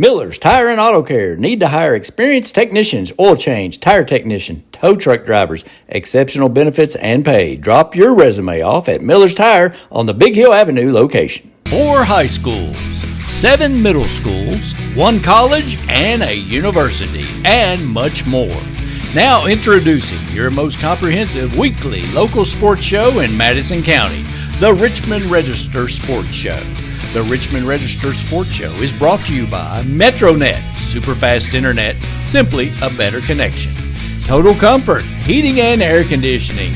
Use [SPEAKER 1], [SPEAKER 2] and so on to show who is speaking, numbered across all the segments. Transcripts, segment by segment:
[SPEAKER 1] Miller's Tire and Auto Care. Need to hire experienced technicians, oil change, tire technician, tow truck drivers, exceptional benefits and pay. Drop your resume off at Miller's Tire on the Big Hill Avenue location. 4 high schools, 7 middle schools, 1 college, and a university, and much more. Now introducing your most comprehensive weekly local sports show in Madison County, the Richmond Register Sports Show. The Richmond Register Sports Show is brought to you by MetroNet, superfast internet, simply a better connection. Total Comfort, heating and air conditioning.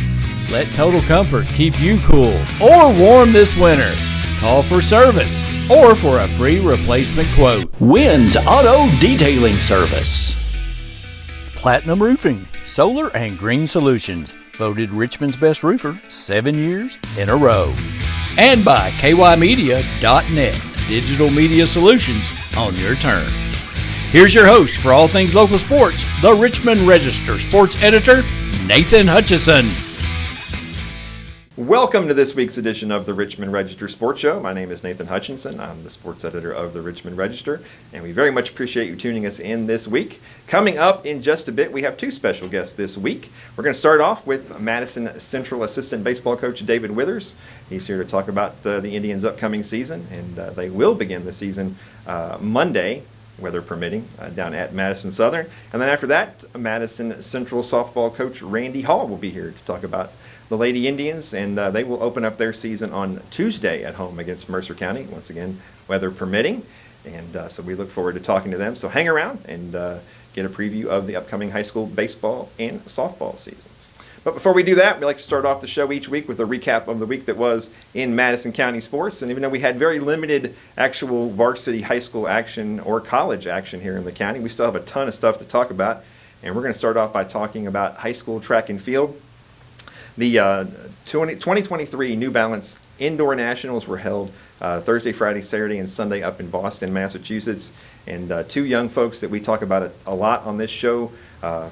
[SPEAKER 1] Let Total Comfort keep you cool or warm this winter. Call for service or for a free replacement quote. Wynn's Auto Detailing Service. Platinum Roofing, Solar and Green Solutions. Voted Richmond's best roofer 7 years in a row. And by kymedia.net, digital media solutions on your terms. Here's your host for all things local sports, the Richmond Register sports editor, Nathan Hutchison.
[SPEAKER 2] Welcome to this week's edition of the Richmond Register Sports Show. My name is Nathan Hutchinson. I'm the sports editor of the Richmond Register, and we very much appreciate you tuning us in this week. Coming up in just a bit, we have 2 special guests this week. We're going to start off with Madison Central assistant baseball coach David Withers. He's here to talk about the Indians' upcoming season, and they will begin the season Monday, weather permitting, down at Madison Southern. And then after that, Madison Central softball coach Randy Hall will be here to talk about the Lady Indians, and they will open up their season on Tuesday at home against Mercer County, once again, weather permitting. And so we look forward to talking to them. So hang around and get a preview of the upcoming high school baseball and softball seasons. But before we do that, we like to start off the show each week with a recap of the week that was in Madison County sports. And even though we had very limited actual varsity high school action or college action here in the county, we still have a ton of stuff to talk about. And we're going to start off by talking about high school track and field. The 2023 New Balance Indoor Nationals were held Thursday, Friday, Saturday, and Sunday up in Boston, Massachusetts. And 2 young folks that we talk about a lot on this show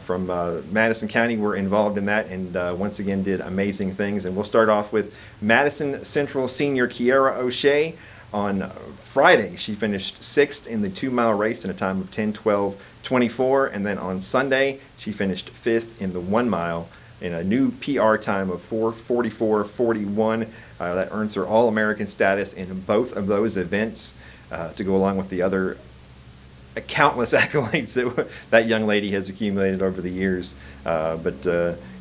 [SPEAKER 2] from Madison County were involved in that and once again did amazing things. And we'll start off with Madison Central senior Kiara O'Shea. On Friday, she finished 6th in the 2-mile race in a time of 10:12:24. And then on Sunday, she finished 5th in the 1-mile in a new PR time of 4:44:41. That earns her All-American status in both of those events to go along with the other countless accolades that young lady has accumulated over the years. But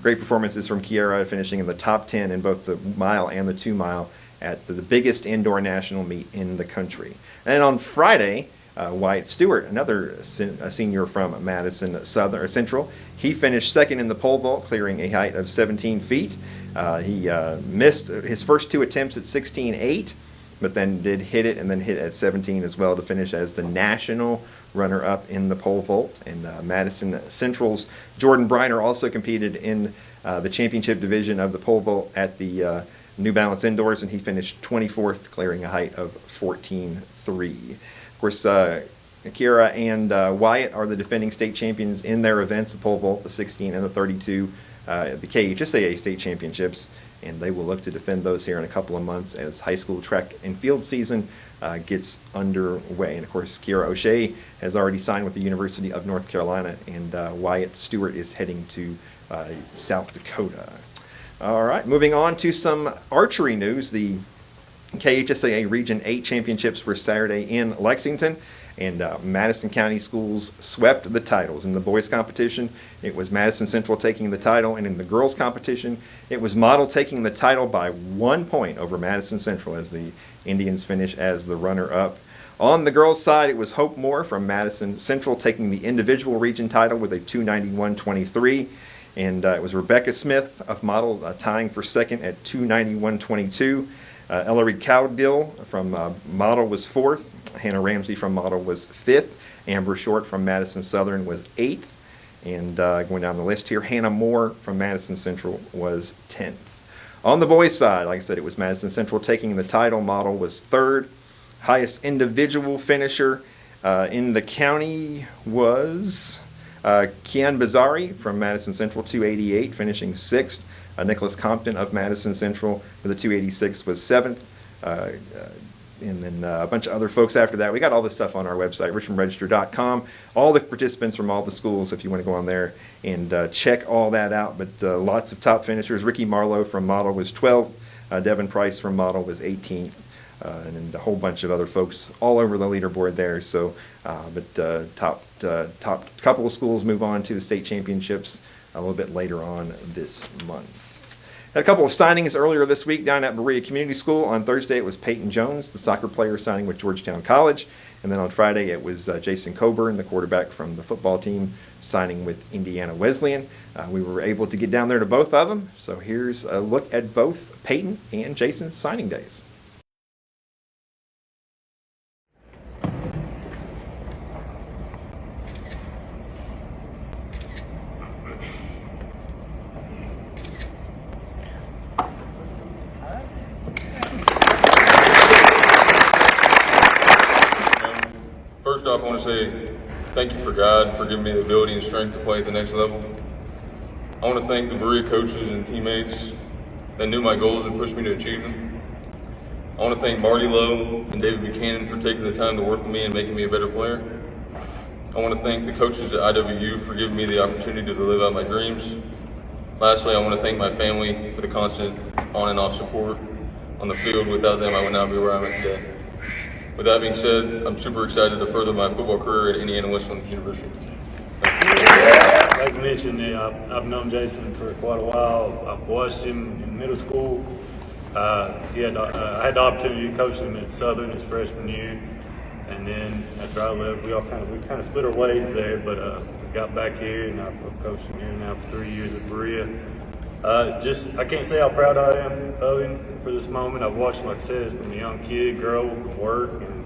[SPEAKER 2] great performances from Kiara, finishing in the top 10 in both the mile and the 2-mile at the biggest indoor national meet in the country. And on Friday, Wyatt Stewart, another senior from Madison Central, he finished 2nd in the pole vault, clearing a height of 17 feet. He missed his first 2 attempts at 16.8, but then did hit it and then hit at 17 as well to finish as the national runner-up in the pole vault. And Madison Central's Jordan Briner also competed in the championship division of the pole vault at the New Balance Indoors, and he finished 24th, clearing a height of 14.3. Of course, Akira and Wyatt are the defending state champions in their events, the pole vault, the 16 and the 32, the KHSAA state championships, and they will look to defend those here in a couple of months as high school track and field season gets underway. And of course, Kira O'Shea has already signed with the University of North Carolina, and Wyatt Stewart is heading to South Dakota. All right, moving on to some archery news. The KHSAA Region 8 championships were Saturday in Lexington, and Madison County schools swept the titles. In the boys competition, it was Madison Central taking the title, and in the girls competition, it was Model taking the title by 1 point over Madison Central as the Indians finish as the runner-up. On the girls' side, it was Hope Moore from Madison Central taking the individual region title with a 291.23. And it was Rebecca Smith of Model tying for 2nd at 291.22. Ellery Cowdill from Model was 4th. Hannah Ramsey from Model was 5th. Amber Short from Madison Southern was 8th. And going down the list here, Hannah Moore from Madison Central was 10th. On the boys' side, like I said, it was Madison Central taking the title. Model was 3rd. Highest individual finisher in the county was Kian Bazari from Madison Central, 288, finishing 6th. Nicholas Compton of Madison Central with a 286 was 7th. and then a bunch of other folks after that. We got all this stuff on our website, richmondregister.com. All the participants from all the schools, if you want to go on there and check all that out. But lots of top finishers. Ricky Marlowe from Model was 12th. Devin Price from Model was 18th. And then a whole bunch of other folks all over the leaderboard there. So, top couple of schools move on to the state championships a little bit later on this month. Had a couple of signings earlier this week down at Berea Community School. On Thursday, it was Peyton Jones, the soccer player, signing with Georgetown College. And then on Friday, it was Jason Coburn, the quarterback from the football team, signing with Indiana Wesleyan. We were able to get down there to both of them. So here's a look at both Peyton and Jason's signing days.
[SPEAKER 3] First off, I want to say thank you for God for giving me the ability and strength to play at the next level. I want to thank the Berea coaches and teammates that knew my goals and pushed me to achieve them. I want to thank Marty Lowe and David Buchanan for taking the time to work with me and making me a better player. I want to thank the coaches at IWU for giving me the opportunity to live out my dreams. Lastly, I want to thank my family for the constant on and off support on the field. Without them, I would not be where I'm at today. With that being said, I'm super excited to further my football career at Indiana Wesleyan University.
[SPEAKER 4] Like mentioned, I've known Jason for quite a while. I've watched him in middle school. I had the opportunity to coach him at Southern his freshman year, and then after I left, we kind of split our ways there. But we got back here, and I've coached him here now for 3 years at Berea. I can't say how proud I am of him for this moment. I've watched him, like I said, from a young kid grow and work, and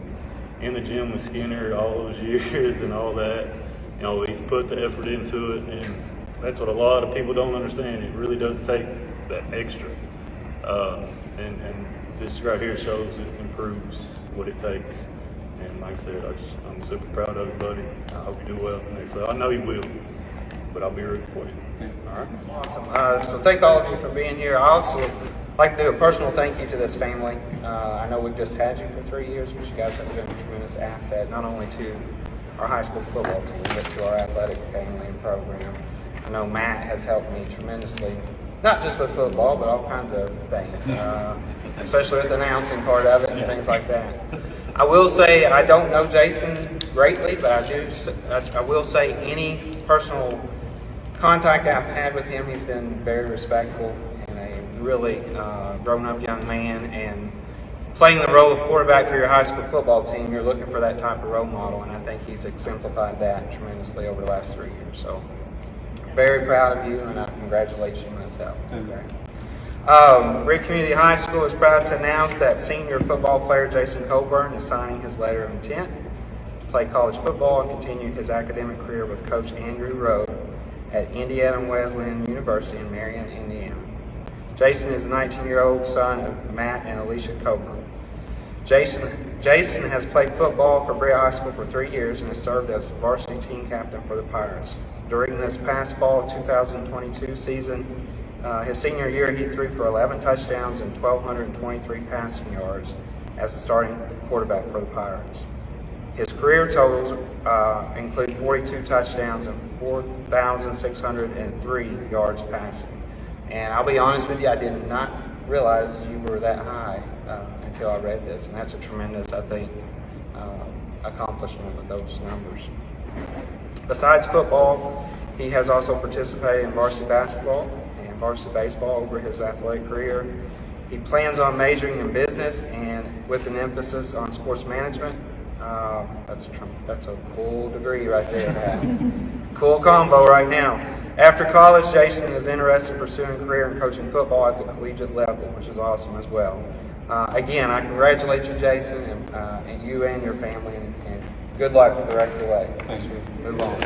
[SPEAKER 4] in the gym with Skinner all those years and all that. You know, he's put the effort into it, and that's what a lot of people don't understand. It really does take that extra. And this right here shows it improves what it takes. And like I said, I'm super proud of you, buddy. I hope you do well at the next level. I know you will, but I'll be rooting for you.
[SPEAKER 5] All right. Awesome. So thank all of you for being here. I also like to do a personal thank you to this family. I know we've just had you for 3 years, but you guys have been a tremendous asset, not only to our high school football team, but to our athletic family and program. I know Matt has helped me tremendously, not just with football, but all kinds of things, especially with the announcing part of it and things like that. I will say I don't know Jason greatly, but I will say any personal contact I've had with him, he's been very respectful and a really grown-up young man. And playing the role of quarterback for your high school football team, you're looking for that type of role model, and I think he's exemplified that tremendously over the last 3 years. So, very proud of you, and I congratulate you myself. Okay. Berea Community High School is proud to announce that senior football player Jason Coburn is signing his letter of intent to play college football and continue his academic career with Coach Andrew Rowe at Indiana Wesleyan University in Marion, Indiana. Jason is a 19-year-old son of Matt and Alicia Coburn. Jason has played football for Berea High School for 3 years and has served as varsity team captain for the Pirates. During this past fall 2022 season, his senior year, he threw for 11 touchdowns and 1,223 passing yards as the starting quarterback for the Pirates. His career totals include 42 touchdowns and 4,603 yards passing. And I'll be honest with you, I did not realize you were that high until I read this, and that's a tremendous, I think, accomplishment with those numbers. Besides football, he has also participated in varsity basketball and varsity baseball over his athletic career. He plans on majoring in business and with an emphasis on sports management. That's a cool degree right there, Matt. Cool combo right now. After college, Jason is interested in pursuing a career in coaching football at the collegiate level, which is awesome as well. Again, I congratulate you, Jason, and you and your family, and good luck with the rest of the way. Thank you. Move on.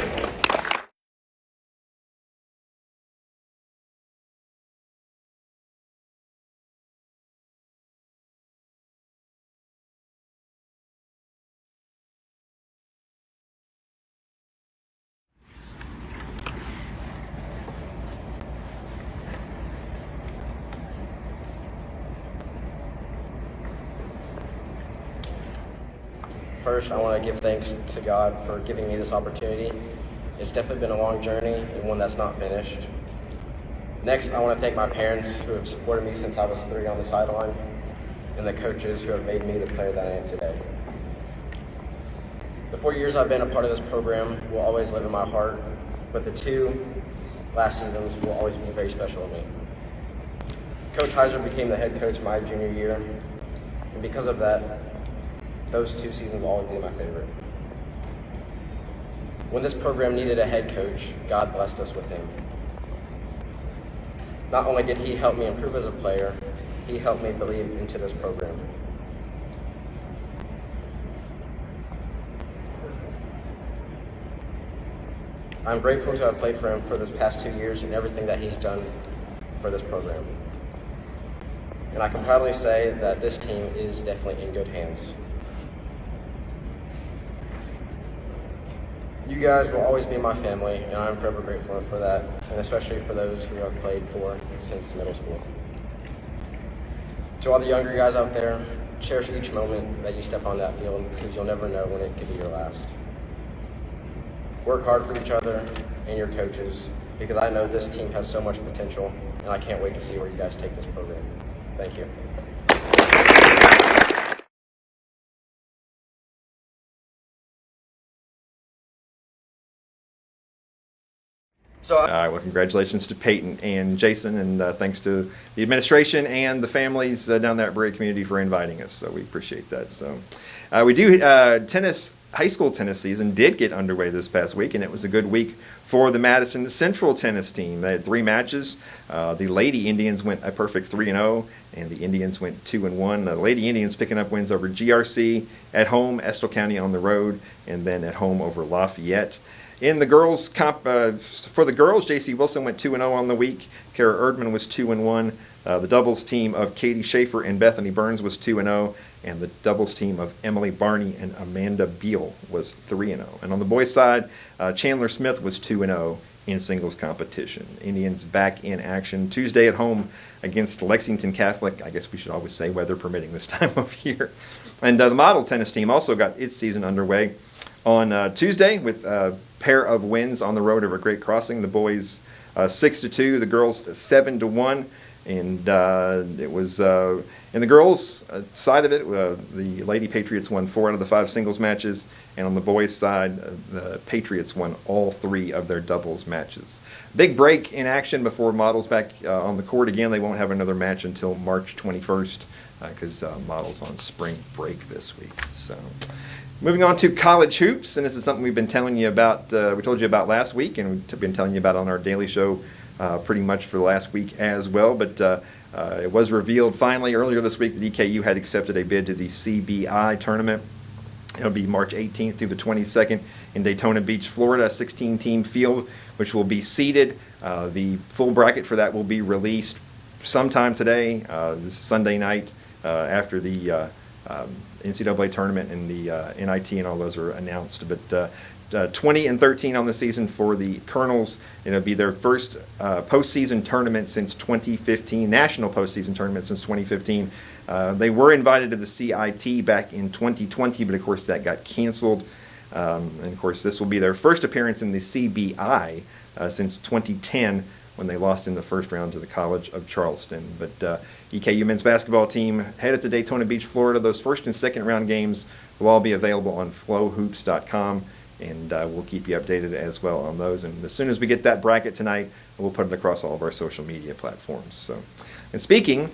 [SPEAKER 6] First, I want to give thanks to God for giving me this opportunity. It's definitely been a long journey and one that's not finished. Next, I want to thank my parents who have supported me since I was 3 on the sideline, and the coaches who have made me the player that I am today. The 4 years I've been a part of this program will always live in my heart, but the 2 last seasons will always be very special to me. Coach Heiser became the head coach my junior year, and because of that, those 2 seasons will always be my favorite. When this program needed a head coach, God blessed us with him. Not only did he help me improve as a player, he helped me believe into this program. I'm grateful to have played for him for this past 2 years and everything that he's done for this program. And I can proudly say that this team is definitely in good hands. You guys will always be my family, and I'm forever grateful for that, and especially for those who I've played for since middle school. To all the younger guys out there, cherish each moment that you step on that field, because you'll never know when it could be your last. Work hard for each other and your coaches, because I know this team has so much potential, and I can't wait to see where you guys take this program. Thank you.
[SPEAKER 2] All right, well, congratulations to Peyton and Jason, and thanks to the administration and the families down there at Berea community for inviting us. So we appreciate that. So we do high school tennis season did get underway this past week, and it was a good week for the Madison Central tennis team. They had 3 matches. The Lady Indians went a perfect 3-0, and the Indians went 2-1. The Lady Indians picking up wins over GRC at home, Estill County on the road, and then at home over Lafayette. In the girls' for the girls, J.C. Wilson went 2-0 on the week. Kara Erdman was 2-1. The doubles team of Katie Schaefer and Bethany Burns was 2-0. And the doubles team of Emily Barney and Amanda Beal was 3-0. And on the boys' side, Chandler Smith was 2-0 in singles competition. Indians back in action Tuesday at home against Lexington Catholic. I guess we should always say weather permitting this time of year. And the model tennis team also got its season underway on Tuesday with a pair of wins on the road over Great Crossing. The boys 6-2, the girls 7-1, and it was in the girls' side of it. The Lady Patriots won 4 out of the 5 singles matches, and on the boys' side, the Patriots won all 3 of their doubles matches. Big break in action before Models back on the court again. They won't have another match until March 21st because Models on spring break this week. So. Moving on to college hoops, and this is something we've been telling you about, we told you about last week, and we've been telling you about on our daily show pretty much for the last week as well, but it was revealed finally earlier this week that EKU had accepted a bid to the CBI tournament. It'll be March 18th through the 22nd in Daytona Beach, Florida, a 16-team field, which will be seeded. The full bracket for that will be released sometime today, this is Sunday night, after the NCAA tournament and the NIT and all those are announced. But 20-13 on the season for the Colonels. It'll be their first postseason tournament since 2015, national postseason tournament since 2015. They were invited to the CIT back in 2020, but of course that got canceled. And of course this will be their first appearance in the CBI since 2010 when they lost in the first round to the College of Charleston. But EKU men's basketball team headed to Daytona Beach, Florida. Those first and second round games will all be available on flowhoops.com, and we'll keep you updated as well on those. And as soon as we get that bracket tonight, we'll put it across all of our social media platforms. So, and speaking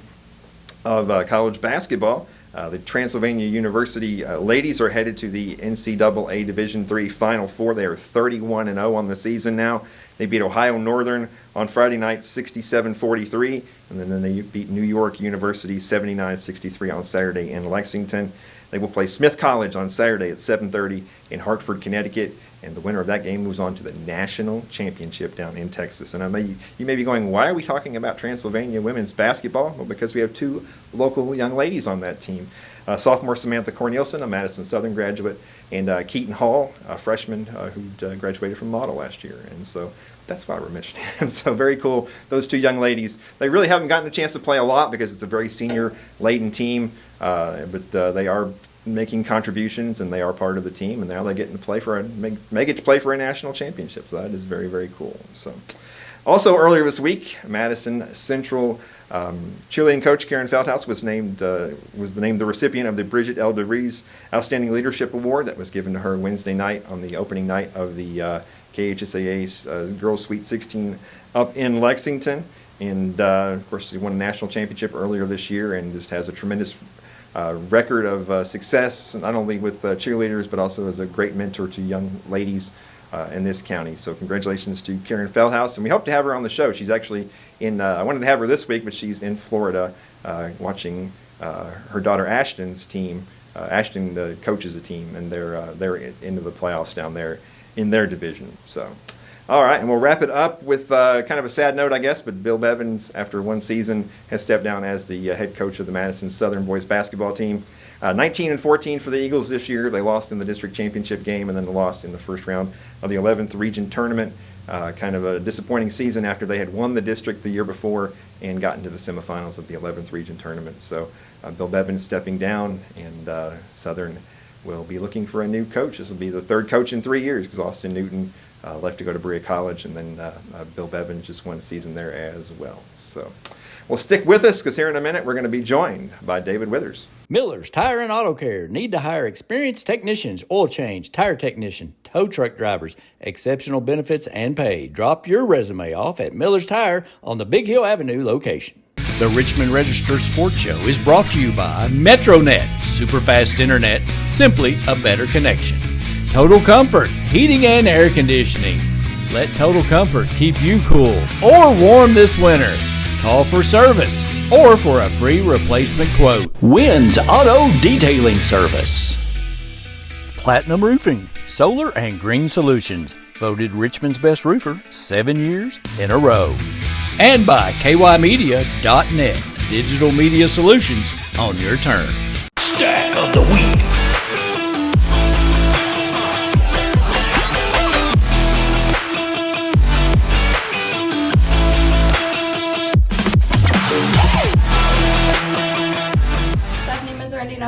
[SPEAKER 2] of college basketball, the Transylvania University ladies are headed to the NCAA Division III Final Four. They are 31-0 on the season now. They beat Ohio Northern on Friday night 67-43, and then they beat New York University 79-63 on Saturday in Lexington. They will play Smith College on Saturday at 7:30 in Hartford, Connecticut, and the winner of that game moves on to the national championship down in Texas. And you may be going, why are we talking about Transylvania women's basketball? Well, because we have 2 local young ladies on that team. Sophomore Samantha Cornelison, a Madison Southern graduate, and Keaton Hall, a freshman who graduated from Model last year. And so that's why we're mentioning them. So very cool. Those 2 young ladies, they really haven't gotten a chance to play a lot because it's a very senior-laden team, but they are making contributions, and they are part of the team, and now they get to play for may get to play for a national championship. So that is very, very cool. So, also earlier this week, Madison Central cheerleading coach Karen Feldhaus was named the recipient of the Bridget L. DeVries Outstanding Leadership Award that was given to her Wednesday night on the opening night of the KHSAA's Girls Sweet 16 up in Lexington. And of course, she won a national championship earlier this year, and just has a tremendous record of success, not only with cheerleaders, but also as a great mentor to young ladies in this county. So congratulations to Karen Feldhaus, and we hope to have her on the show. She's actually I wanted to have her this week, but she's in Florida watching her daughter Ashton's team. Ashton coaches a team, and they're into the playoffs down there in their division. So, all right, and we'll wrap it up with kind of a sad note, I guess, but Bill Bevins, after one season, has stepped down as the head coach of the Madison Southern boys basketball team. 19-14 for the Eagles this year. They lost in the district championship game, and then they lost in the first round of the 11th region tournament. Kind of a disappointing season after they had won the district the year before and gotten to the semifinals of the 11th region tournament. So Bill Bevins stepping down, and Southern will be looking for a new coach. This will be the third coach in 3 years, because Austin Newton left to go to Berea College, and then Bill Bevins just won a season there as well. So well, stick with us, because here in a minute we're going to be joined by David Withers.
[SPEAKER 1] Miller's Tire and Auto Care need to hire experienced technicians, oil change, tire technician, tow truck drivers, exceptional benefits and pay. Drop your resume off at Miller's Tire on the Big Hill Avenue location. The Richmond Register Sports Show is brought to you by MetroNet, superfast internet, simply a better connection. Total Comfort, heating and air conditioning. Let Total Comfort keep you cool or warm this winter. Call for service or for a free replacement quote. Wynn's Auto Detailing Service. Platinum Roofing, Solar and Green Solutions. Voted Richmond's best roofer 7 years in a row. And by kymedia.net, digital media solutions on your terms. Stack of the Week.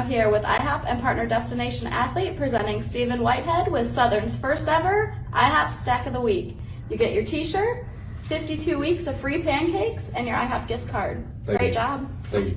[SPEAKER 7] Here with IHOP and partner Destination Athlete, presenting Stephen Whitehead with Southern's first ever IHOP Stack of the Week. You get your t-shirt, 52 weeks of free pancakes, and your IHOP gift card. Great job.
[SPEAKER 8] Thank you.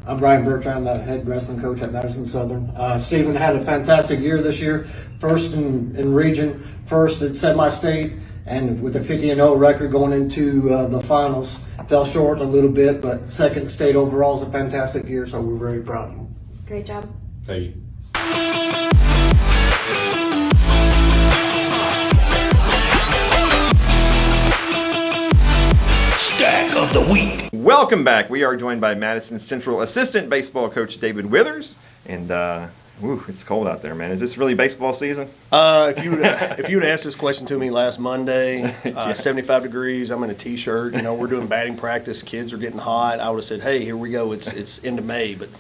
[SPEAKER 9] I'm Brian Bertrand, the head wrestling coach at Madison Southern. Stephen had a fantastic year this year. First in region, first at semi-state, and with a 50-0 record going into the finals. Fell short a little bit, but second state overall is a fantastic year, so we're very proud of him.
[SPEAKER 7] Great job.
[SPEAKER 8] Thank you.
[SPEAKER 1] Stack of the Week.
[SPEAKER 2] Welcome back. We are joined by Madison Central assistant baseball coach David Withers, and it's cold out there, man. Is this really baseball season?
[SPEAKER 8] If you would asked this question to me last Monday, 75 degrees, I'm in a t-shirt, we're doing batting practice, kids are getting hot, I would have said, hey, here we go, it's into May, but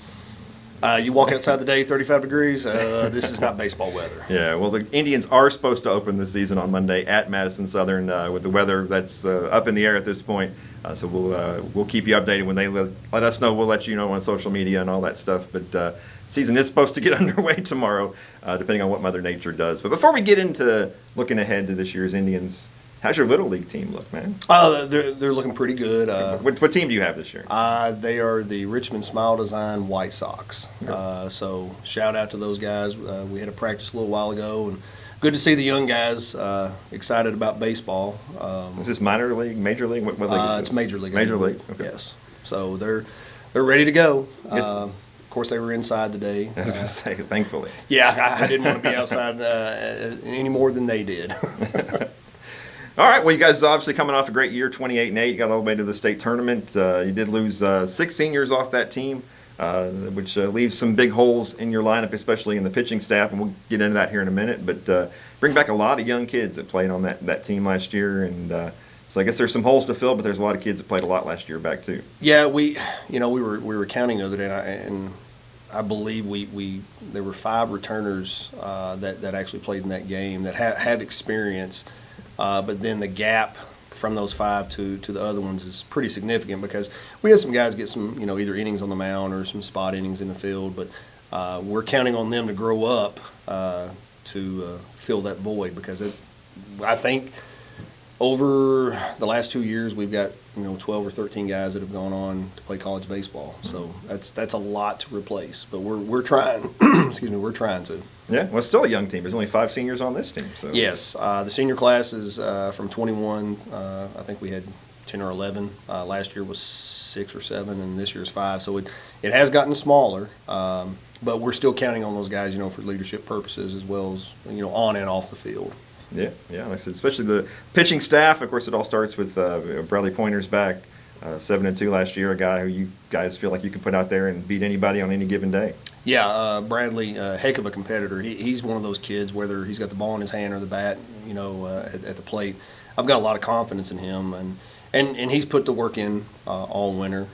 [SPEAKER 8] you walk outside the day, 35 degrees, this is not baseball weather.
[SPEAKER 2] Yeah, well, the Indians are supposed to open the season on Monday at Madison Southern with the weather that's up in the air at this point. So we'll keep you updated when they let us know. We'll let you know on social media and all that stuff. But season is supposed to get underway tomorrow, depending on what Mother Nature does. But before we get into looking ahead to this year's Indians, how's your Little League team look, man?
[SPEAKER 8] They're looking pretty good.
[SPEAKER 2] What team do you have this year?
[SPEAKER 8] They are the Richmond Smile Design White Sox. So shout out to those guys. We had a practice a little while ago, and good to see the young guys excited about baseball.
[SPEAKER 2] Is this minor league, major league? What league is this?
[SPEAKER 8] It's major league.
[SPEAKER 2] Major league. Okay.
[SPEAKER 8] Yes. So they're ready to go. Of course, they were inside today.
[SPEAKER 2] I was going to say, thankfully.
[SPEAKER 8] Yeah, I didn't want to be outside any more than they did.
[SPEAKER 2] All right. Well, you guys are obviously coming off a great year, 28-8. You got all the way to the state tournament. You did lose 6 seniors off that team, which leaves some big holes in your lineup, especially in the pitching staff, and we'll get into that here in a minute. But bring back a lot of young kids that played on that team last year, and so I guess there's some holes to fill, but there's a lot of kids that played a lot last year back too.
[SPEAKER 8] Yeah, we were counting the other day, and I believe there were 5 returners that actually played in that game that have experience, but then the gap from those 5 to the other ones is pretty significant, because we had some guys get some either innings on the mound or some spot innings in the field, but we're counting on them to grow up to fill that void, because I think over the last 2 years we've got 12 or 13 guys that have gone on to play college baseball. So that's a lot to replace, but we're trying. Excuse me, we're trying to.
[SPEAKER 2] Yeah, well, it's still a young team. There's only 5 seniors on this team. So
[SPEAKER 8] Yes, the senior class is from 21. I think we had 10 or 11. Last year was 6 or 7, and this year's 5. So it has gotten smaller, but we're still counting on those guys, for leadership purposes, as well as on and off the field.
[SPEAKER 2] Yeah, like I said, especially the pitching staff. Of course, it all starts with Bradley Pointer's back, 7-2 last year. A guy who you guys feel like you can put out there and beat anybody on any given day.
[SPEAKER 8] Yeah, Bradley, heck of a competitor. He's one of those kids, whether he's got the ball in his hand or the bat, at the plate. I've got a lot of confidence in him, and he's put the work in all winter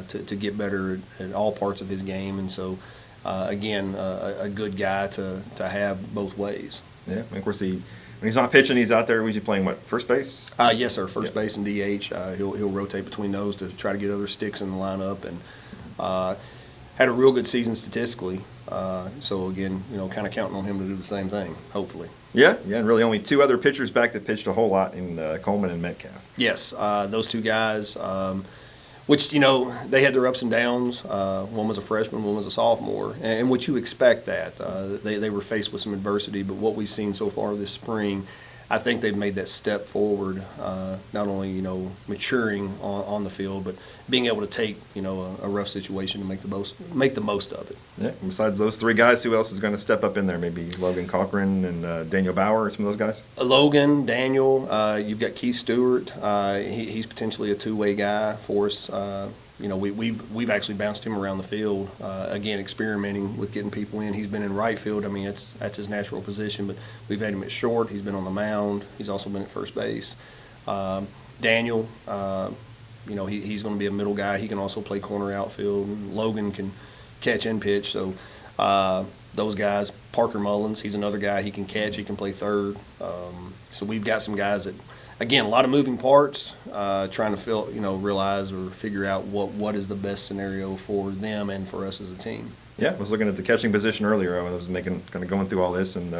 [SPEAKER 8] to get better at all parts of his game. And so, again, a good guy to have both ways.
[SPEAKER 2] Yeah, and of course when he's not pitching, he's out there. Was he playing first base?
[SPEAKER 8] Yes, sir. First base and DH. He'll rotate between those to try to get other sticks in the lineup, and had a real good season statistically. So again, kind of counting on him to do the same thing, hopefully.
[SPEAKER 2] Yeah, and really only 2 other pitchers back that pitched a whole lot in Coleman and Metcalf.
[SPEAKER 8] Yes, those 2 guys, which they had their ups and downs. One was a freshman, one was a sophomore, and what you expect that they were faced with some adversity. But what we've seen so far this spring, I think they've made that step forward. Not only maturing on the field, but being able to take a rough situation and make the most of it.
[SPEAKER 2] Yeah. And besides those 3 guys, who else is going to step up in there? Maybe Logan Cochran and Daniel Bauer, some of those guys.
[SPEAKER 8] Logan, Daniel. You've got Keith Stewart. He's potentially a 2-way guy for us. We've actually bounced him around the field, again, experimenting with getting people in. He's been in right field. I mean, that's his natural position, but we've had him at short. He's been on the mound. He's also been at first base. Daniel, he's going to be a middle guy. He can also play corner outfield. And Logan can catch and pitch. So those guys, Parker Mullins, he's another guy. He can catch. He can play third. So we've got some guys that, again, a lot of moving parts, trying to realize or figure out what is the best scenario for them and for us as a team.
[SPEAKER 2] Yeah, I was looking at the catching position earlier. I was going through all this, and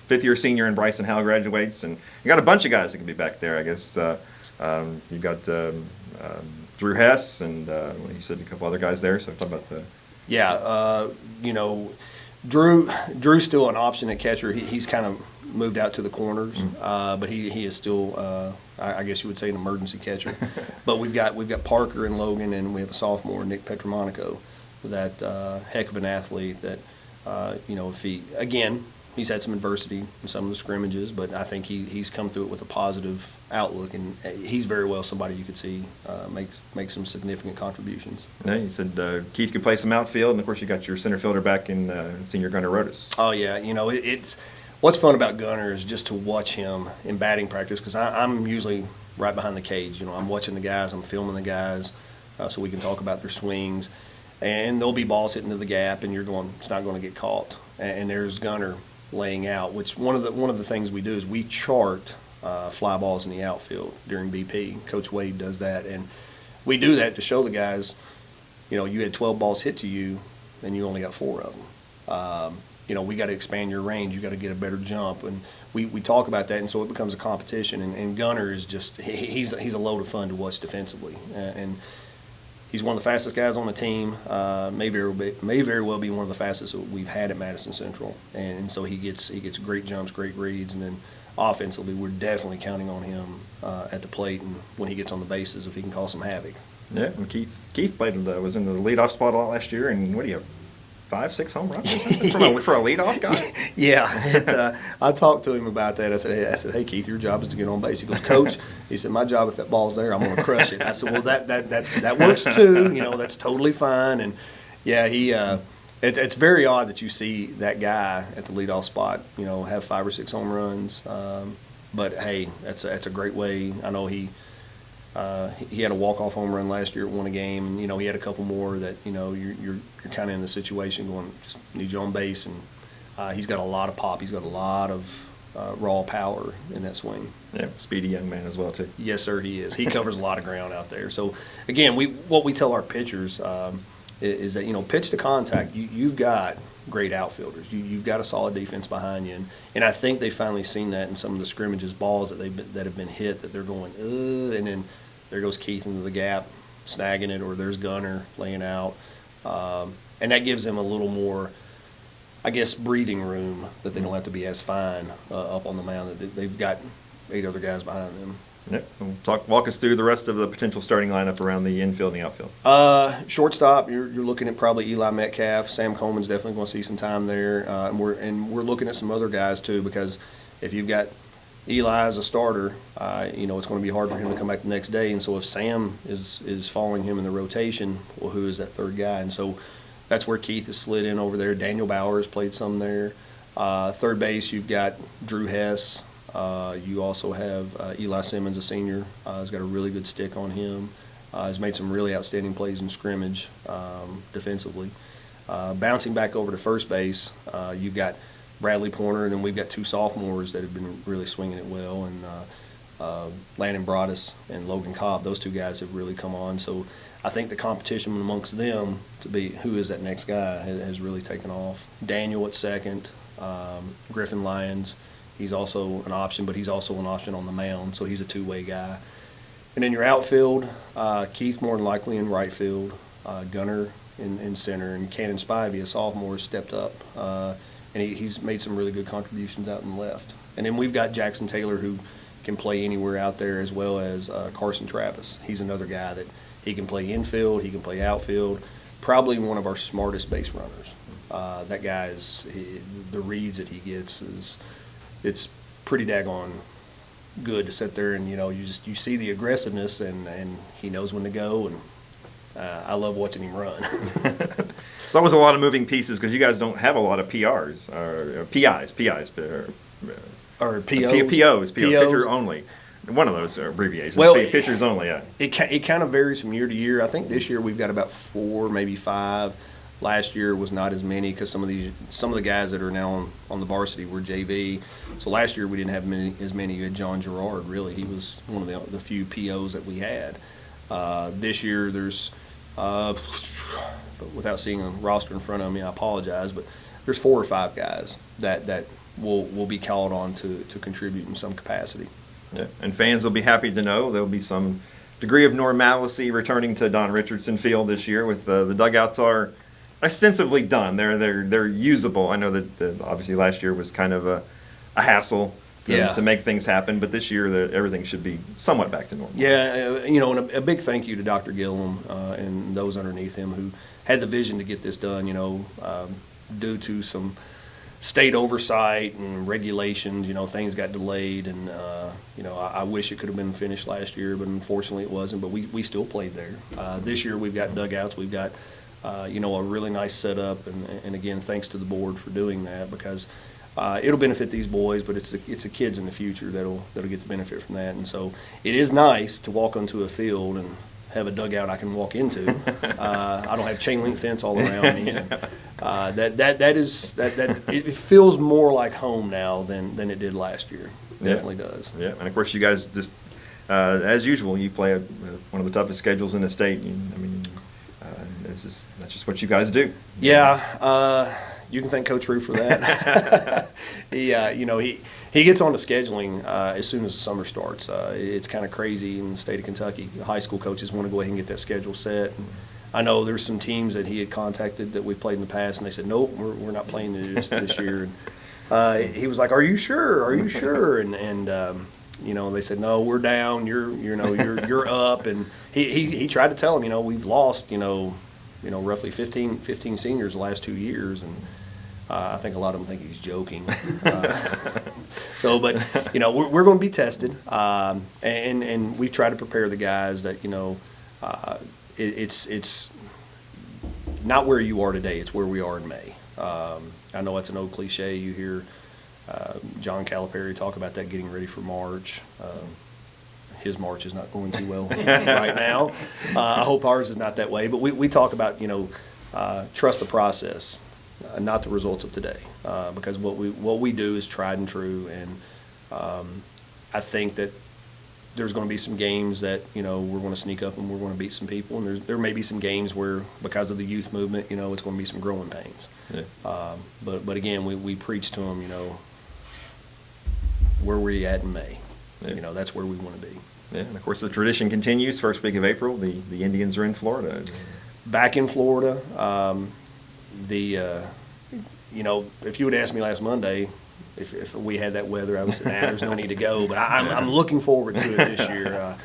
[SPEAKER 2] 5th-year senior in Bryson Howell graduates, and you got a bunch of guys that can be back there. I guess you got Drew Hess, and you said a couple other guys there. So talk about the.
[SPEAKER 8] Yeah, Drew's still an option at catcher. He's kind of moved out to the corners, but he is still, I guess you would say, an emergency catcher. But we've got Parker and Logan, and we have a sophomore, Nick Petramonico, that heck of an athlete. That he's had some adversity in some of the scrimmages, but I think he's come through it with a positive outlook, and he's very well somebody you could see make some significant contributions.
[SPEAKER 2] Yeah, you said Keith could play some outfield, and of course you got your center fielder back in senior Gunnar Rodas.
[SPEAKER 8] Oh yeah, it's what's fun about Gunnar is just to watch him in batting practice, because I'm usually right behind the cage. I'm watching the guys, I'm filming the guys, so we can talk about their swings, and there'll be balls hitting to the gap, and you're going, it's not going to get caught, and there's Gunnar laying out. Which one of the things we do is we chart fly balls in the outfield during BP. Coach Wade does that, and we do that to show the guys, you had 12 balls hit to you, and you only got 4 of them. We got to expand your range. You got to get a better jump, and we talk about that, and so it becomes a competition. And Gunnar is just he's a load of fun to watch defensively, and he's one of the fastest guys on the team. May very well be one of the fastest that we've had at Madison Central, and so he gets great jumps, great reads, and then offensively we're definitely counting on him at the plate, and when he gets on the bases, if he can cause some havoc.
[SPEAKER 2] Yeah, and Keith played was in the leadoff spot a lot last year, and what do you have? 5-6 home runs for a leadoff guy?
[SPEAKER 8] Yeah, I talked to him about that. I said, hey Keith, your job is to get on base. He goes, Coach, he said, my job, if that ball's there, I'm going to crush it. I said, well, that works too. That's totally fine. And yeah, it's very odd that you see that guy at the leadoff spot, have 5 or 6 home runs. But hey, that's a great way. I know he had a walk-off home run last year at one a game, and he had a couple more that you're kind of in the situation going, just need you on base, and he's got a lot of pop. He's got a lot of raw power in that swing.
[SPEAKER 2] Yeah, speedy young man as well too.
[SPEAKER 8] Yes, sir, he is. He covers a lot of ground out there. So again, what we tell our pitchers is that pitch to contact. You've got great outfielders. You've got a solid defense behind you, and I think they've finally seen that in some of the scrimmages, balls that have been hit, that they're going, and then there goes Keith into the gap, snagging it, or there's Gunner laying out, and that gives them a little more, I guess, breathing room, that they don't have to be as fine up on the mound. That they've got 8 other guys behind them.
[SPEAKER 2] Yep. Walk us through the rest of the potential starting lineup around the infield and the outfield.
[SPEAKER 8] Shortstop, you're looking at probably Eli Metcalf. Sam Coleman's definitely going to see some time there, and we're looking at some other guys too, because if you've got Eli as a starter, it's going to be hard for him to come back the next day. And so if Sam is following him in the rotation, well, who is that third guy? And so that's where Keith has slid in over there. Daniel Bowers played some there. Third base, you've got Drew Hess. You also have Eli Simmons, a senior. Has got a really good stick on him. Has made some really outstanding plays in scrimmage defensively. Bouncing back over to first base, you've got Bradley Pointer, and then we've got 2 sophomores that have been really swinging it well, and Landon Broadus and Logan Cobb. Those 2 guys have really come on. So I think the competition amongst them to be who is that next guy has really taken off. Daniel at second, Griffin Lyons. He's also an option, but he's also an option on the mound, so he's a 2-way guy. And then your outfield, Keith more than likely in right field, Gunner in center, and Cannon Spivey, a sophomore, has stepped up, and he's made some really good contributions out in left. And then we've got Jackson Taylor, who can play anywhere out there, as well as Carson Travis. He's another guy that he can play infield, he can play outfield, probably one of our smartest base runners. That guy the reads that he gets it's pretty daggone good to sit there and you see the aggressiveness, and he knows when to go, and I love watching him run.
[SPEAKER 2] It's always a lot of moving pieces because you guys don't have a lot of PRs or PIs
[SPEAKER 8] or POs,
[SPEAKER 2] pitcher only. One of those abbreviations.
[SPEAKER 8] Well,
[SPEAKER 2] pitchers only. Yeah.
[SPEAKER 8] It kind of varies from year to year. I think this year we've got about 4, maybe 5. Last year was not as many because some of the guys that are now on the varsity were JV. So last year we didn't have as many. You had John Gerard, really. He was one of the few POs that we had. This year there's, without seeing a roster in front of me, I apologize, but there's 4 or 5 guys that will be called on to contribute in some capacity.
[SPEAKER 2] Yeah. And fans will be happy to know there'll be some degree of normalcy returning to Don Richardson Field this year. With the dugouts are ostensibly done. They're usable. I know that obviously last year was kind of a hassle to make things happen, but this year everything should be somewhat back to normal.
[SPEAKER 8] Yeah, and a big thank you to Dr. Gillum and those underneath him who had the vision to get this done. Due to some state oversight and regulations, things got delayed, and I wish it could have been finished last year, but unfortunately it wasn't. But we still played there. This year we've got dugouts. We've got a really nice setup, and again, thanks to the board for doing that, because it'll benefit these boys, but it's the kids in the future that'll get the benefit from that. And so it is nice to walk onto a field and have a dugout I can walk into. I don't have chain link fence all around me. It feels more like home now than it did last year. Definitely does.
[SPEAKER 2] Yeah, and of course you guys just as usual, you play one of the toughest schedules in the state. That's just what you guys do.
[SPEAKER 8] Yeah, you can thank Coach Rue for that. He gets on to scheduling as soon as the summer starts. It's kind of crazy in the state of Kentucky. High school coaches want to go ahead and get that schedule set. And I know there's some teams that he had contacted that we played in the past, and they said, nope, we're not playing this year. And he was like, are you sure? Are you sure? And they said, no, we're down. You're up. And he tried to tell them, we've lost, roughly 15 seniors the last 2 years, and I think a lot of them think he's joking. But we're going to be tested, and we try to prepare the guys that it's not where you are today; it's where we are in May. I know it's an old cliche. You hear John Calipari talk about that, getting ready for March. His March is not going too well right now. I hope ours is not that way. But we talk about, trust the process, not the results of today, because what we do is tried and true. And I think that there's going to be some games that, you know, we're going to sneak up and we're going to beat some people. And there may be some games where, because of the youth movement, you know, it's going to be some growing pains.
[SPEAKER 2] Yeah.
[SPEAKER 8] But again, we preach to them, you know, where we're at in May.
[SPEAKER 2] Yeah.
[SPEAKER 8] You know, that's where we want to be.
[SPEAKER 2] Yeah, and of course the tradition continues. First week of April, the Indians are in Florida.
[SPEAKER 8] Back in Florida, you know, if you would ask me last Monday if we had that weather, I would say, nah, there's no need to go. But I'm looking forward to it this year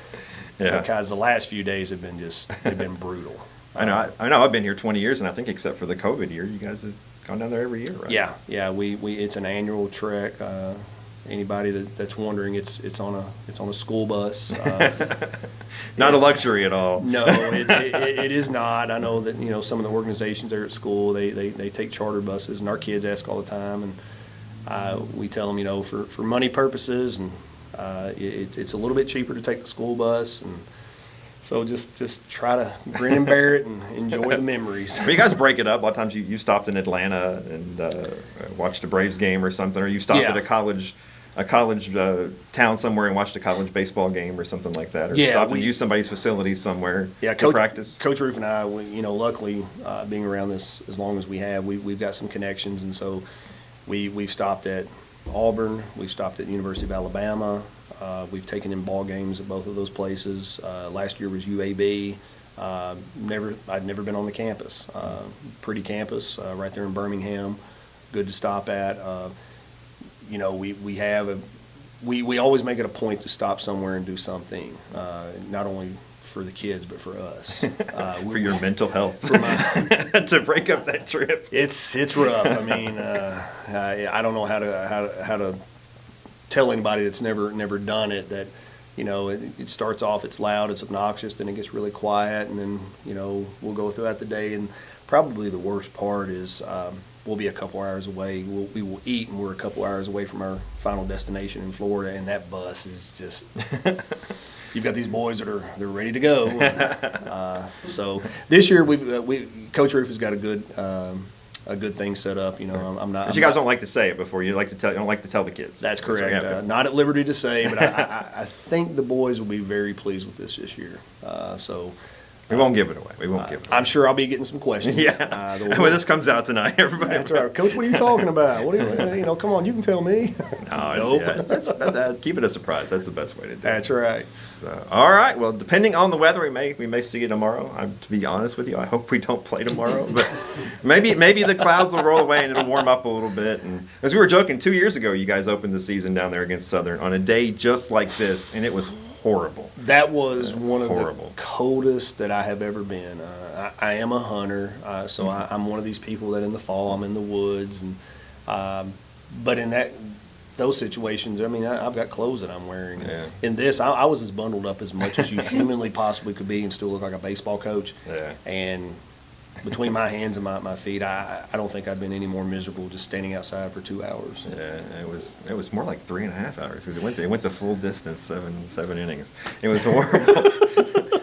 [SPEAKER 8] because the last few days have been brutal.
[SPEAKER 2] I know. I've been here 20 years, and I think except for the COVID year, you guys have gone down there every year, right?
[SPEAKER 8] Yeah. We it's an annual trek. Anybody that's wondering, it's on a school bus.
[SPEAKER 2] Not a luxury at all.
[SPEAKER 8] No, it is not. I know that, you know, some of the organizations there at school, they take charter buses, and our kids ask all the time, and we tell them, you know, for money purposes, and it's a little bit cheaper to take the school bus, and so just try to grin and bear it and enjoy the memories.
[SPEAKER 2] Well, you guys break it up. A lot of times you stopped in Atlanta and watched a Braves game or something, or you stopped at a college town somewhere and watched a college baseball game or something like that, or stopped and used somebody's facilities somewhere to practice.
[SPEAKER 8] Coach Roof and I, you know, luckily being around this as long as we have, we've got some connections, and so we've stopped at Auburn, we've stopped at the University of Alabama, we've taken in ball games at both of those places. Last year was UAB. I'd never been on the campus. Pretty campus right there in Birmingham. Good to stop at. You know, we always make it a point to stop somewhere and do something, not only for the kids but for us.
[SPEAKER 2] For your mental health. To break up that trip.
[SPEAKER 8] It's rough. I mean, I don't know how to tell anybody that's never done it that, you know, it starts off, it's loud, it's obnoxious, then it gets really quiet, and then, you know, we'll go throughout the day, and probably the worst part is we'll be a couple hours away. We will eat, and we're a couple hours away from our final destination in Florida, and that bus is just you've got these boys that they're ready to go. So this year Coach Roof has got a good thing set up. You know,
[SPEAKER 2] But you guys don't like to say it before. You don't like to tell the kids.
[SPEAKER 8] That's correct. Not at liberty to say, but I think the boys will be very pleased with this year. So.
[SPEAKER 2] We won't give it away.
[SPEAKER 8] I'm sure I'll be getting some questions.
[SPEAKER 2] Yeah. When this comes out tonight, everybody.
[SPEAKER 8] That's right. Coach, what are you talking about? What are you know, come on, you can tell me.
[SPEAKER 2] No, keep it a surprise. That's the best way to do it.
[SPEAKER 8] That's right.
[SPEAKER 2] So, all right. Well, depending on the weather, we may see you tomorrow. To be honest with you, I hope we don't play tomorrow. But maybe the clouds will roll away and it'll warm up a little bit. And as we were joking, 2 years ago, you guys opened the season down there against Southern on a day just like this, and it was horrible.
[SPEAKER 8] That was one of the coldest that I have ever been. I am a hunter, so I'm one of these people that in the fall I'm in the woods, and but in those situations, I mean, I've got clothes that I'm wearing.
[SPEAKER 2] Yeah.
[SPEAKER 8] In this, I was as bundled up as much as you humanly possibly could be and still look like a baseball coach.
[SPEAKER 2] Yeah.
[SPEAKER 8] And between my hands and my feet, I don't think I've been any more miserable just standing outside for 2 hours.
[SPEAKER 2] Yeah, it was more like 3.5 hours because it went the full distance, seven innings. It was horrible.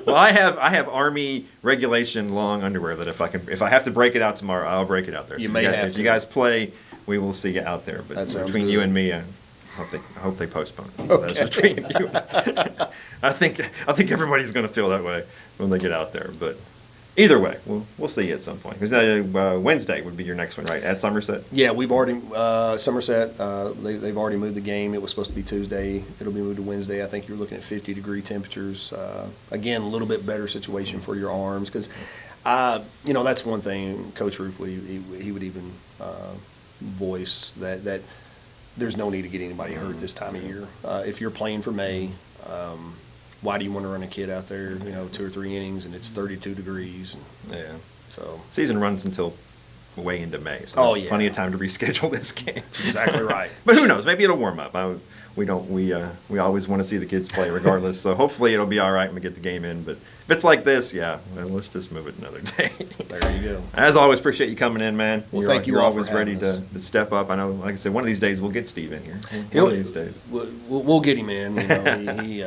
[SPEAKER 2] Well, I have Army regulation long underwear that if I have to break it out tomorrow, I'll break it out there. If you guys play, we will see you out there. But between you and me, I hope they postpone.
[SPEAKER 8] Okay.
[SPEAKER 2] That's between you. I think everybody's going to feel that way when they get out there, but. Either way, we'll see you at some point. Because Wednesday would be your next one, right? At Somerset?
[SPEAKER 8] Yeah, we've already Somerset. They've already moved the game. It was supposed to be Tuesday. It'll be moved to Wednesday. I think you're looking at 50-degree temperatures. Again, a little bit better situation for your arms because, you know, that's one thing. Coach Roof would even voice that there's no need to get anybody hurt this time of year. If you're playing for May. Why do you want to run a kid out there, you know, 2 or 3 innings and it's 32 degrees?
[SPEAKER 2] Yeah.
[SPEAKER 8] So
[SPEAKER 2] season runs until way into May. So there's plenty of time to reschedule this game.
[SPEAKER 8] That's exactly right.
[SPEAKER 2] But who knows? Maybe it'll warm up. We always want to see the kids play regardless. So hopefully it'll be all right when we get the game in. But if it's like this, let's just move it another day.
[SPEAKER 8] There you go.
[SPEAKER 2] As always, appreciate you coming in, man.
[SPEAKER 8] Well, thank you.
[SPEAKER 2] You're
[SPEAKER 8] all
[SPEAKER 2] always
[SPEAKER 8] for
[SPEAKER 2] ready
[SPEAKER 8] to
[SPEAKER 2] step up. I know, like I said, one of these days we'll get Steve in here. One of these days.
[SPEAKER 8] We'll get him in. You know, he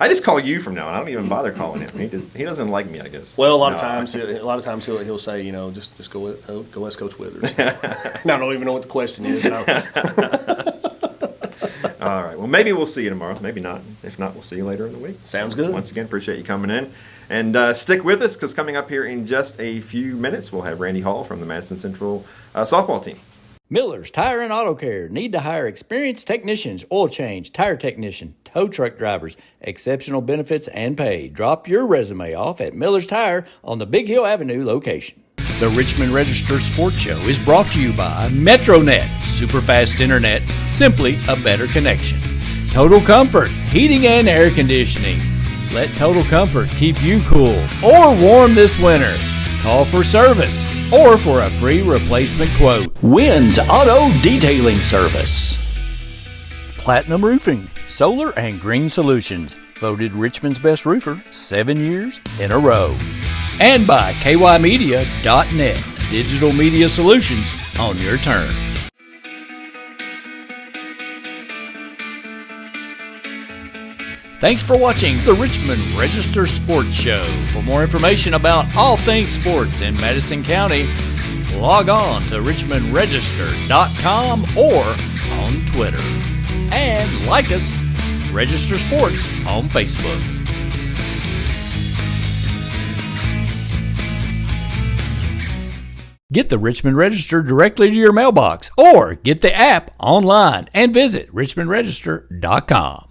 [SPEAKER 2] I just call you from now on. I don't even bother calling him. He doesn't like me, I guess.
[SPEAKER 8] Well, a lot of times he'll say, you know, just go West Coach Withers. And I don't even know what the question is.
[SPEAKER 2] All right. Well, maybe we'll see you tomorrow. Maybe not. If not, we'll see you later in the week.
[SPEAKER 8] Sounds good.
[SPEAKER 2] Once again, appreciate you coming in. And stick with us, because coming up here in just a few minutes, we'll have Randy Hall from the Madison Central softball team.
[SPEAKER 1] Miller's Tire and Auto Care need to hire experienced technicians, oil change, tire technician, tow truck drivers, exceptional benefits and pay. Drop your resume off at Miller's Tire on the Big Hill Avenue location. The Richmond Register Sports Show is brought to you by MetroNet, super fast internet, simply a better connection. Total Comfort, heating and air conditioning. Let Total Comfort keep you cool or warm this winter. Call for service or for a free replacement quote. Wynn's Auto Detailing Service. Platinum Roofing, Solar and Green Solutions. Voted Richmond's best roofer 7 years in a row. And by kymedia.net, digital media solutions on your terms. Thanks for watching the Richmond Register Sports Show. For more information about all things sports in Madison County, log on to richmondregister.com or on Twitter. And like us, Register Sports on Facebook. Get the Richmond Register directly to your mailbox or get the app online and visit richmondregister.com.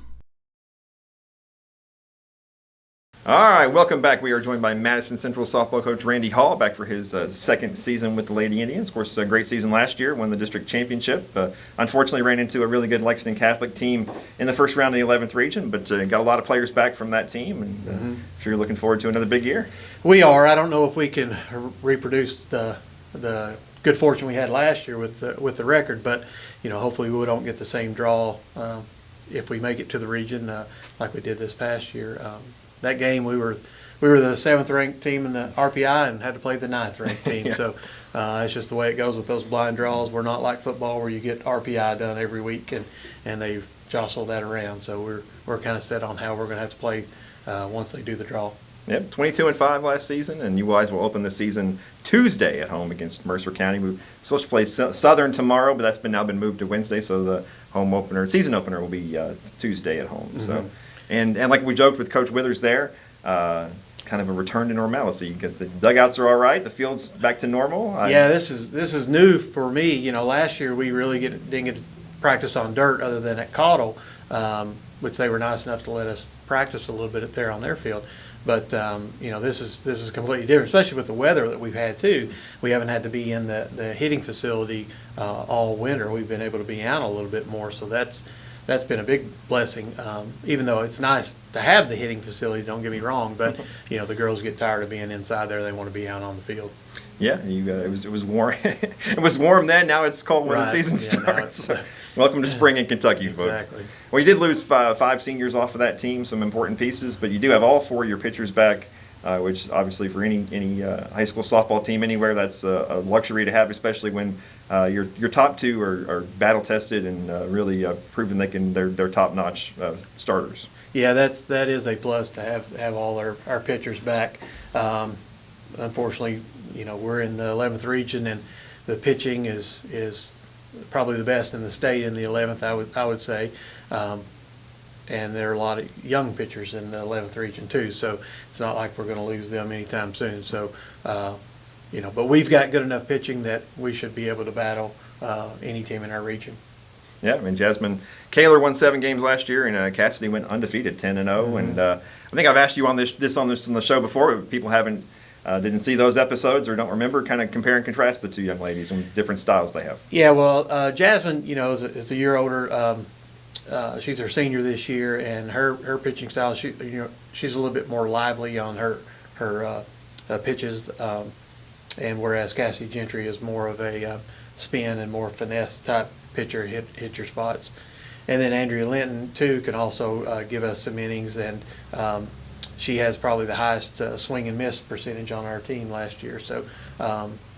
[SPEAKER 2] All right, welcome back. We are joined by Madison Central softball coach Randy Hall, back for his second season with the Lady Indians. Of course, a great season last year, won the district championship. Unfortunately, ran into a really good Lexington Catholic team in the first round of the 11th region, but got a lot of players back from that team, and I'm sure you're looking forward to another big year.
[SPEAKER 10] We are. I don't know if we can reproduce the good fortune we had last year with the record, but hopefully we don't get the same draw if we make it to the region like we did this past year. That game, we were the 7th ranked team in the RPI and had to play the 9th ranked team.
[SPEAKER 2] Yeah.
[SPEAKER 10] So it's just the way it goes with those blind draws. We're not like football where you get RPI done every week and they jostle that around. So we're kind of set on how we're going to have to play once they do the draw.
[SPEAKER 2] Yep, 22-5 last season, and you guys will open the season Tuesday at home against Mercer County. We're supposed to play Southern tomorrow, but that's now been moved to Wednesday, so the season opener will be Tuesday at home. Mm-hmm. So. And like we joked with Coach Withers there, kind of a return to normalcy. You get the dugouts are all right, the field's back to normal.
[SPEAKER 10] Yeah, this is new for me. Last year we really didn't get to practice on dirt other than at Caudle, which they were nice enough to let us practice a little bit there on their field. But this is completely different, especially with the weather that we've had too. We haven't had to be in the hitting facility all winter. We've been able to be out a little bit more, so that's been a big blessing, even though it's nice to have the hitting facility, don't get me wrong, but the girls get tired of being inside there. They want to be out on the field.
[SPEAKER 2] Yeah, it was warm. It was warm then. Now it's cold when the season starts. Welcome to spring in Kentucky, folks.
[SPEAKER 10] Exactly.
[SPEAKER 2] Well, you did lose five seniors off of that team, some important pieces, but you do have all 4 of your pitchers back, which obviously for any high school softball team anywhere, that's a luxury to have, especially when your top 2 are battle tested and really proven they're top notch starters.
[SPEAKER 10] Yeah, that is a plus to have all our pitchers back. Unfortunately, we're in the 11th region and the pitching is probably the best in the state in the 11th. I would say. And there are a lot of young pitchers in the 11th region too, so it's not like we're going to lose them anytime soon. So, but we've got good enough pitching that we should be able to battle any team in our region.
[SPEAKER 2] Yeah, I mean, Jasmine Kaler won 7 games last year, and Cassidy went undefeated, 10-0. Mm-hmm. And I think I've asked you on this on the show before, but people didn't see those episodes or don't remember. Kind of compare and contrast the 2 young ladies and different styles they have.
[SPEAKER 10] Yeah, well, Jasmine, is a year older. She's her senior this year, and her pitching style, she's a little bit more lively on her pitches, and whereas Cassie Gentry is more of a spin and more finesse type pitcher, hit your spots. And then Andrea Linton too can also give us some innings, and she has probably the highest swing and miss percentage on our team last year. So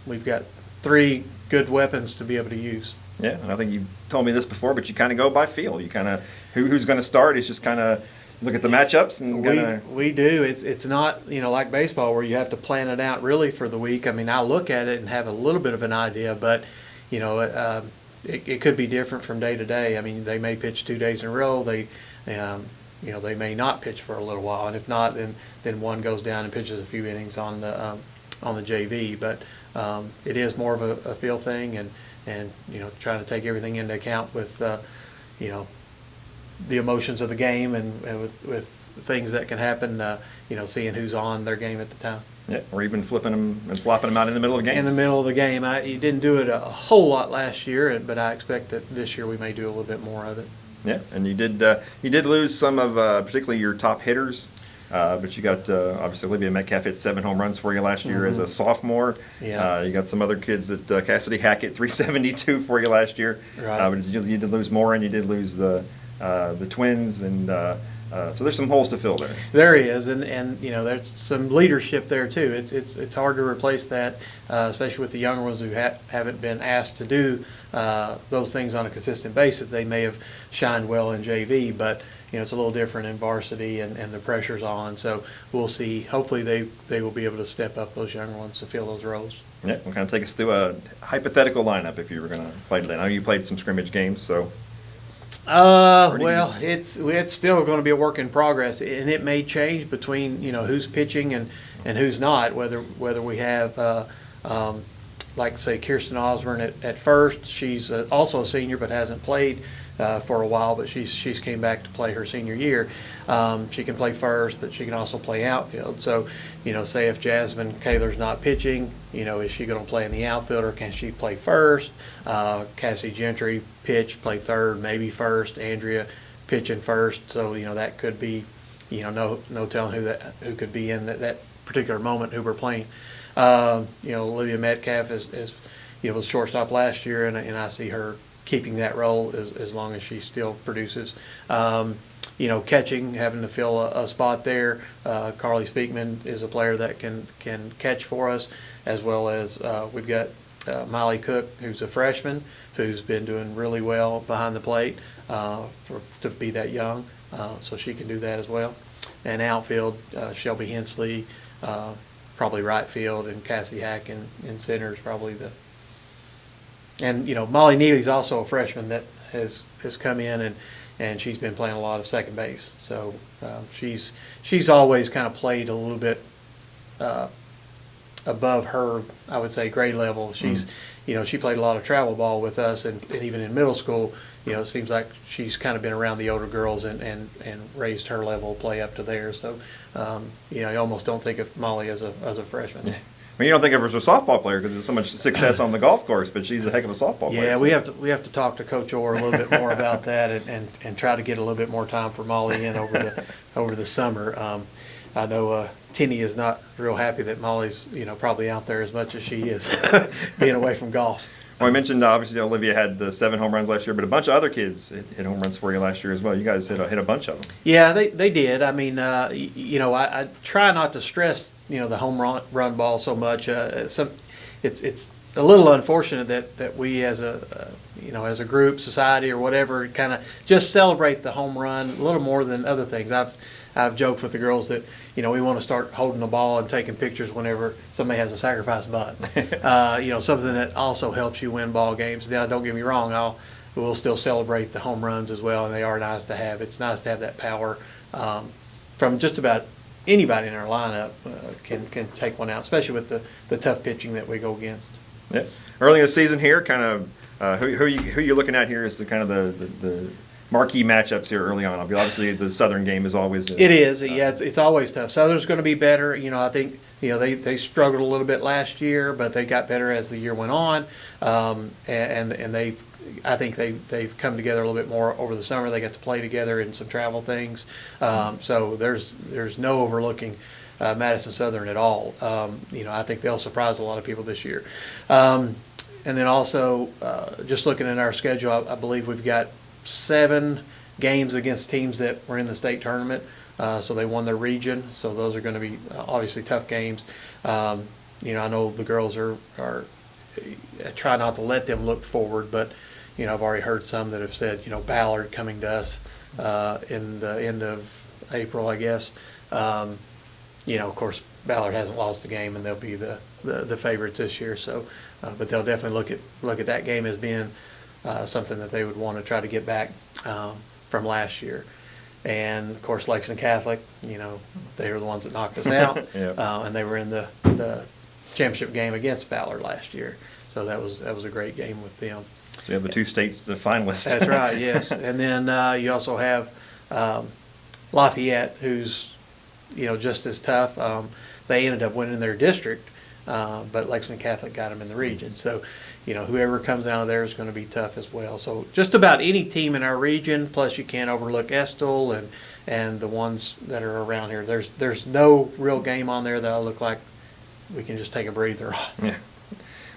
[SPEAKER 10] we've got 3 good weapons to be able to use.
[SPEAKER 2] Yeah, and I think you told me this before, but you kind of go by feel. You kind of who's going to start is just kind of look at the matchups and
[SPEAKER 10] we do. It's not like baseball where you have to plan it out really for the week. I mean, I look at it and have a little bit of an idea, but it could be different from day to day. I mean, they may pitch 2 days in a row. They they may not pitch for a little while, and if not, then one goes down and pitches a few innings on the JV. But it is more of a feel thing, and trying to take everything into account with the emotions of the game and with things that can happen. Seeing who's on their game at the time.
[SPEAKER 2] Yeah, or even flipping them and flopping them out in the middle of the game.
[SPEAKER 10] In the middle of the game, you didn't do it a whole lot last year, but I expect that this year we may do a little bit more of it.
[SPEAKER 2] Yeah, and you did lose some of particularly your top hitters, but you got obviously Olivia Metcalf hit 7 home runs for you last year as a sophomore.
[SPEAKER 10] Yeah.
[SPEAKER 2] You got some other kids that Cassidy Hackett 372 for you last year.
[SPEAKER 10] Right.
[SPEAKER 2] But you did lose more, and you did lose the twins, and so there's some holes to fill there.
[SPEAKER 10] There is, and there's some leadership there too. It's hard to replace that, especially with the younger ones who haven't been asked to do those things on a consistent basis. They may have shined well in JV, but it's a little different in varsity, and the pressure's on. So we'll see. Hopefully they will be able to step up, those younger ones, to fill those roles.
[SPEAKER 2] Yeah, we'll kind of take us through a hypothetical lineup if you were going to play today. I know you played some scrimmage games, so.
[SPEAKER 10] Well, it's still going to be a work in progress, and it may change between who's pitching and who's not. Whether we have like say Kirsten Osborne at first. She's also a senior but hasn't played for a while, but she's came back to play her senior year. She can play first, but she can also play outfield. So, say if Jasmine Kaler's not pitching, is she going to play in the outfield, or can she play first? Cassie Gentry play third, maybe first. Andrea pitching first. So, that could be, no telling who could be in that particular moment who we're playing. Olivia Metcalf was a shortstop last year, and I see her keeping that role as long as she still produces. Catching, having to fill a spot there. Carly Speakman is a player that can catch for us, as well as we've got Molly Cook, who's a freshman, who's been doing really well behind the plate to be that young, so she can do that as well. And outfield, Shelby Hensley, probably right field, and Cassie Hack in center is probably the. And Molly Neely's also a freshman that has come in and she's been playing a lot of second base. So she's always kind of played a little bit above her, I would say, grade level. She's she played a lot of travel ball with us, and even in middle school, it seems like she's kind of been around the older girls and raised her level of play up to theirs. So you almost don't think of Molly as a freshman.
[SPEAKER 2] Yeah. I mean, you don't think of her as a softball player because there's so much success on the golf course, but she's a heck of a softball player.
[SPEAKER 10] Yeah, we have to talk to Coach Orr a little bit more about that and try to get a little bit more time for Molly in over the summer. I know Tinny is not real happy that Molly's probably out there as much as she is being away from golf.
[SPEAKER 2] Well, I mentioned obviously Olivia had the 7 home runs last year, but a bunch of other kids hit home runs for you last year as well. You guys hit a bunch of them.
[SPEAKER 10] Yeah, they did. I mean, I try not to stress the home run ball so much. It's a little unfortunate that we as a group, society, or whatever, kind of just celebrate the home run a little more than other things. I've joked with the girls that we want to start holding the ball and taking pictures whenever somebody has a sacrifice bunt. Something that also helps you win ball games. Now, don't get me wrong, we'll still celebrate the home runs as well, and they are nice to have. It's nice to have that power from just about anybody in our lineup can take one out, especially with the tough pitching that we go against.
[SPEAKER 2] Yeah. Early in the season here, kind of who you looking at here is the kind of the marquee matchups here early on. Obviously, the Southern game is always.
[SPEAKER 10] It is. Yeah, it's always tough. Southern's going to be better. I think they struggled a little bit last year, but they got better as the year went on, and I think they've come together a little bit more over the summer. They got to play together in some travel things, so there's no overlooking Madison Southern at all. I think they'll surprise a lot of people this year. And then also, just looking at our schedule, I believe we've got 7 games against teams that were in the state tournament. So they won their region. So those are going to be obviously tough games. I know the girls are I try not to let them look forward, but I've already heard some that have said Ballard coming to us in the end of April, I guess. Of course, Ballard hasn't lost a game, and they'll be the favorites this year. So, but they'll definitely look at that game as being something that they would want to try to get back from last year. And of course, Lexington Catholic, they were the ones that knocked us out,
[SPEAKER 2] Yep.
[SPEAKER 10] And they were in the championship game against Ballard last year. So that was a great game with them.
[SPEAKER 2] So you have the two states finalists.
[SPEAKER 10] That's right, yes. And then you also have Lafayette, who's just as tough. They ended up winning their district, but Lexington Catholic got them in the region. So, whoever comes out of there is going to be tough as well. So just about any team in our region, plus you can't overlook Estill and the ones that are around here. There's no real game on there that'll look like we can just take a breather on.
[SPEAKER 2] Yeah.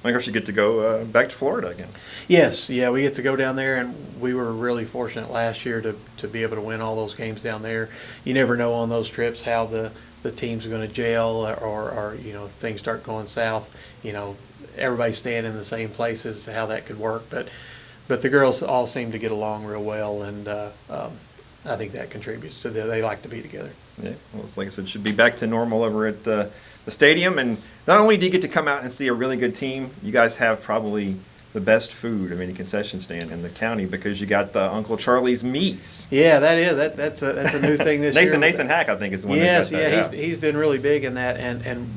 [SPEAKER 2] I guess you get to go back to Florida again.
[SPEAKER 10] Yes, yeah, we get to go down there, and we were really fortunate last year to be able to win all those games down there. You never know on those trips how the teams are going to gel or things start going south. Everybody staying in the same places, how that could work. But the girls all seem to get along real well, and I think that contributes to they like to be together.
[SPEAKER 2] Yeah, well, it's like I said, should be back to normal over at the stadium. And not only do you get to come out and see a really good team, you guys have probably the best food of any concession stand in the county because you got the Uncle Charlie's Meats.
[SPEAKER 10] Yeah, that's a new thing this year.
[SPEAKER 2] Nathan Hack, I think, is the one.
[SPEAKER 10] Yes,
[SPEAKER 2] that got that,
[SPEAKER 10] he's been really big in that, and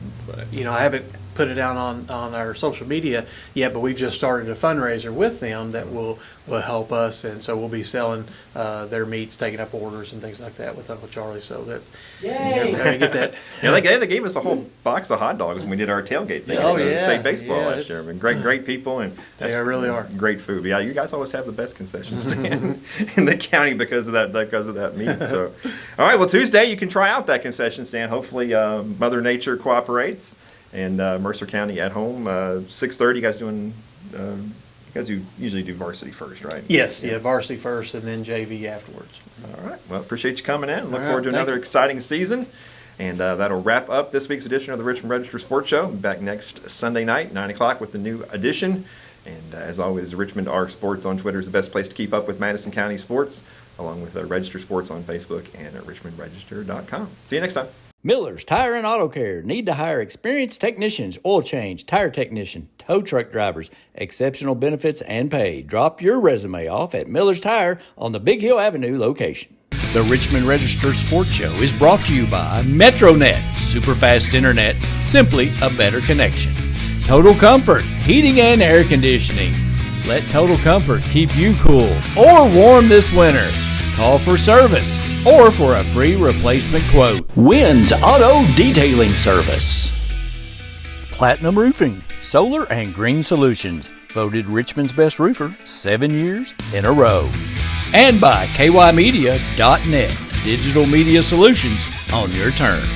[SPEAKER 10] I haven't put it out on our social media yet, but we've just started a fundraiser with them that will help us, and so we'll be selling their meats, taking up orders and things like that with Uncle Charlie, so that get that.
[SPEAKER 2] They gave us a whole box of hot dogs when we did our tailgate thing at state baseball last year. I mean, great people, and
[SPEAKER 10] they really are
[SPEAKER 2] great food. But yeah, you guys always have the best concession stand in the county because of that meat. So, all right, well, Tuesday you can try out that concession stand. Hopefully, Mother Nature cooperates. And Mercer County at home, 6:30. You guys doing? You guys usually do varsity first, right?
[SPEAKER 10] Yes, yeah, varsity first, and then JV afterwards.
[SPEAKER 2] All right. Well, appreciate you coming in. Look forward to another exciting season. And that'll wrap up this week's edition of the Richmond Register Sports Show. Back next Sunday night, 9 o'clock, with the new edition. And as always, Richmond R Sports on Twitter is the best place to keep up with Madison County sports, along with Register Sports on Facebook and at richmondregister.com. See you next time.
[SPEAKER 1] Miller's Tire and Auto Care. Need to hire experienced technicians, oil change, tire technician, tow truck drivers, exceptional benefits and pay. Drop your resume off at Miller's Tire on the Big Hill Avenue location. The Richmond Register Sports Show is brought to you by MetroNet, superfast internet, simply a better connection. Total Comfort, heating and air conditioning. Let Total Comfort keep you cool or warm this winter. Call for service or for a free replacement quote. Wynn's Auto Detailing Service. Platinum Roofing, Solar and Green Solutions. Voted Richmond's best roofer 7 years in a row. And by kymedia.net. Digital media solutions on your terms.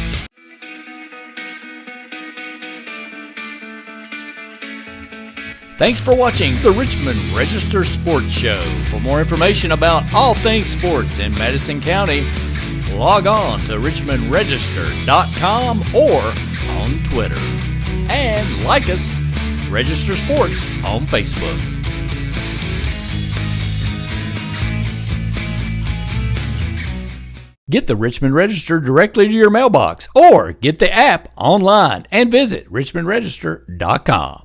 [SPEAKER 1] Thanks for watching the Richmond Register Sports Show. For more information about all things sports in Madison County, log on to richmondregister.com or on Twitter. And like us, Register Sports on Facebook. Get the Richmond Register directly to your mailbox or get the app online and visit richmondregister.com.